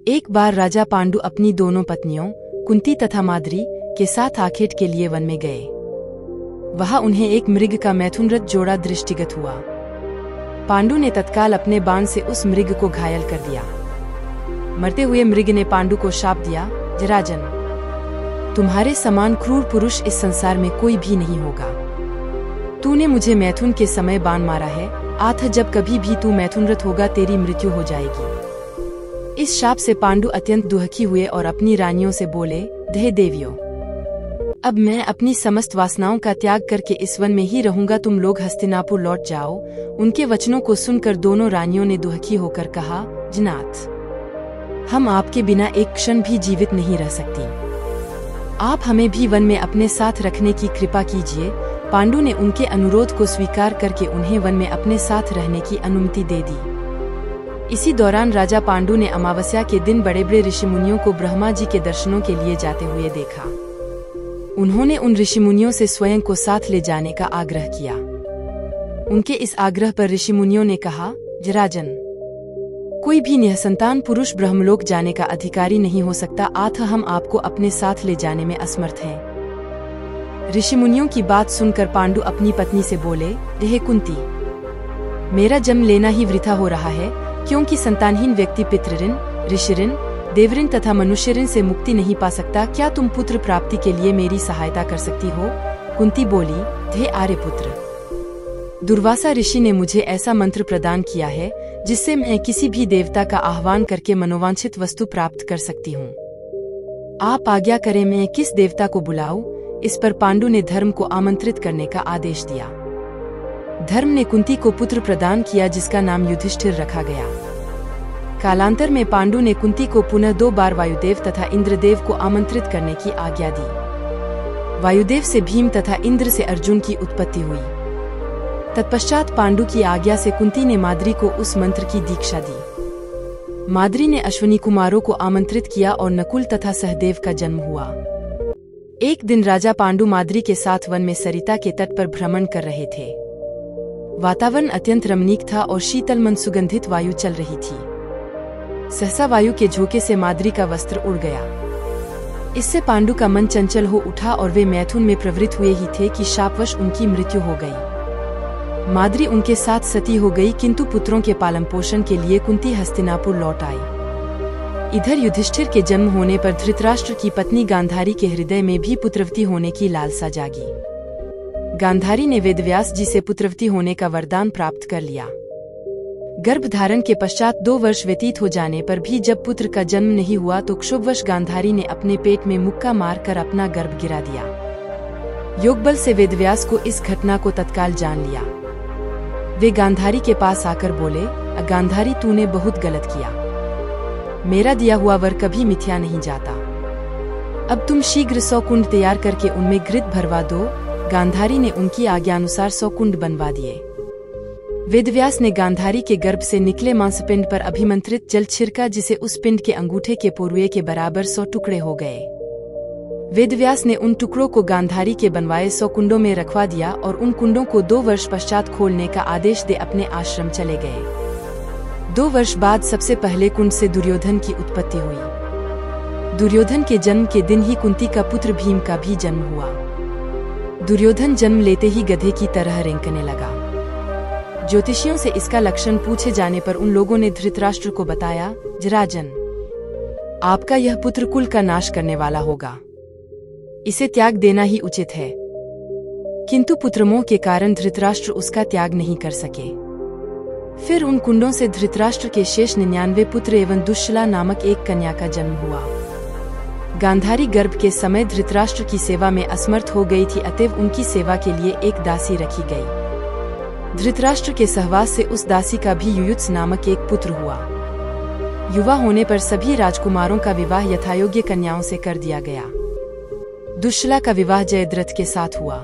एक बार राजा पांडु अपनी दोनों पत्नियों कुंती तथा माद्री के साथ आखेट के लिए वन में गए। वहां उन्हें एक मृग का मैथुनरत जोड़ा दृष्टिगत हुआ। पांडु ने तत्काल अपने बाण से उस मृग को घायल कर दिया। मरते हुए मृग ने पांडु को शाप दिया, जराजन, तुम्हारे समान क्रूर पुरुष इस संसार में कोई भी नहीं होगा। तूने मुझे मैथुन के समय बाण मारा है, आथ जब कभी भी तू मैथुनरत होगा तेरी मृत्यु हो जाएगी। इस शाप से पांडु अत्यंत दुखी हुए और अपनी रानियों से बोले, हे देवियों, अब मैं अपनी समस्त वासनाओं का त्याग करके इस वन में ही रहूंगा, तुम लोग हस्तिनापुर लौट जाओ। उनके वचनों को सुनकर दोनों रानियों ने दुखी होकर कहा, जनाथ, हम आपके बिना एक क्षण भी जीवित नहीं रह सकती, आप हमें भी वन में अपने साथ रखने की कृपा कीजिए। पांडु ने उनके अनुरोध को स्वीकार करके उन्हें वन में अपने साथ रहने की अनुमति दे दी। इसी दौरान राजा पांडु ने अमावस्या के दिन बड़े बड़े ऋषिमुनियों को ब्रह्मा जी के दर्शनों के लिए जाते हुए देखा। उन्होंने उन ऋषिमुनियों से स्वयं को साथ ले जाने का आग्रह किया। उनके इस आग्रह पर ऋषिमुनियों ने कहा, जराजन, कोई भी निःसंतान पुरुष ब्रह्मलोक जाने का अधिकारी नहीं हो सकता, आथ हम आपको अपने साथ ले जाने में असमर्थ हैं। ऋषिमुनियों की बात सुनकर पांडु अपनी पत्नी से बोले, हे कुंती, मेरा जन्म लेना ही वृथा हो रहा है, क्योंकि संतानहीन व्यक्ति पितृऋण, ऋषिऋण, देवऋण तथा मनुष्यऋण से मुक्ति नहीं पा सकता। क्या तुम पुत्र प्राप्ति के लिए मेरी सहायता कर सकती हो? कुंती बोली, हे आर्यपुत्र, दुर्वासा ऋषि ने मुझे ऐसा मंत्र प्रदान किया है जिससे मैं किसी भी देवता का आह्वान करके मनोवांछित वस्तु प्राप्त कर सकती हूँ। आप आज्ञा करें मैं किस देवता को बुलाऊं? इस पर पांडु ने धर्म को आमंत्रित करने का आदेश दिया। धर्म ने कुंती को पुत्र प्रदान किया जिसका नाम युधिष्ठिर रखा गया। कालांतर में पांडु ने कुंती को पुनः 2 बार वायुदेव तथा इंद्रदेव को आमंत्रित करने की आज्ञा दी। वायुदेव से भीम तथा इंद्र से अर्जुन की उत्पत्ति हुई। तत्पश्चात पांडु की आज्ञा से कुंती ने माद्री को उस मंत्र की दीक्षा दी। माद्री ने अश्विनी कुमारों को आमंत्रित किया और नकुल तथा सहदेव का जन्म हुआ। एक दिन राजा पांडु माद्री के साथ वन में सरिता के तट पर भ्रमण कर रहे थे। वातावरण अत्यंत रमणीक था और शीतल मन सुगंधित वायु चल रही थी। सहसा वायु के झोंके से माद्री का वस्त्र उड़ गया। इससे पांडु का मन चंचल हो उठा और वे मैथुन में प्रवृत्त हुए ही थे कि शापवश उनकी मृत्यु हो गई। माद्री उनके साथ सती हो गई, किंतु पुत्रों के पालन पोषण के लिए कुंती हस्तिनापुर लौट आई। इधर युधिष्ठिर के जन्म होने पर धृतराष्ट्र की पत्नी गांधारी के हृदय में भी पुत्रवती होने की लालसा जागी। गांधारी ने वेदव्यास जी से पुत्रवती होने का वरदान प्राप्त कर लिया। गर्भ धारण के पश्चात 2 वर्ष व्यतीत हो जाने पर भी जब पुत्र का जन्म नहीं हुआ तो क्षोभवश गांधारी ने अपने पेट में मुक्का मारकर अपना गर्भ गिरा दिया। योगबल से वेदव्यास को इस घटना को तत्काल जान लिया। वे गांधारी के पास आकर बोले, गांधारी, तूने बहुत गलत किया, मेरा दिया हुआ वर कभी मिथ्या नहीं जाता। अब तुम शीघ्र 100 कुंड तैयार करके उनमें घृत भरवा दो। गांधारी ने उनकी आज्ञानुसार 100 कुंड बनवा दिए। वेदव्यास ने गांधारी के गर्भ से निकले मांसपिंड पर अभिमंत्रित जल छिड़का, जिसे उस पिंड के अंगूठे के पोरुए के बराबर 100 टुकड़े हो गए। वेदव्यास ने उन टुकड़ों को गांधारी के बनवाए 100 कुंडों में रखवा दिया और उन कुंडों को 2 वर्ष पश्चात खोलने का आदेश दे अपने आश्रम चले गए। 2 वर्ष बाद सबसे पहले कुंड से दुर्योधन की उत्पत्ति हुई। दुर्योधन के जन्म के दिन ही कुंती का पुत्र भीम का भी जन्म हुआ। दुर्योधन जन्म लेते ही गधे की तरह रेंकने लगा। ज्योतिषियों से इसका लक्षण पूछे जाने पर उन लोगों ने धृतराष्ट्र को बताया, जराजन, आपका यह पुत्र कुल का नाश करने वाला होगा, इसे त्याग देना ही उचित है। किंतु पुत्रमोह के कारण धृतराष्ट्र उसका त्याग नहीं कर सके। फिर उन कुंडों से धृतराष्ट्र के शेष 99 पुत्र एवं दुश्शला नामक एक कन्या का जन्म हुआ। गांधारी गर्भ के समय धृतराष्ट्र की सेवा में असमर्थ हो गई थी, अतएव उनकी सेवा के लिए एक दासी रखी गई। धृतराष्ट्र के सहवास से उस दासी का भी युयुत्स नामक एक पुत्र हुआ। युवा होने पर सभी राजकुमारों का विवाह यथायोग्य कन्याओं से कर दिया गया। दुश्शला का विवाह जयद्रथ के साथ हुआ।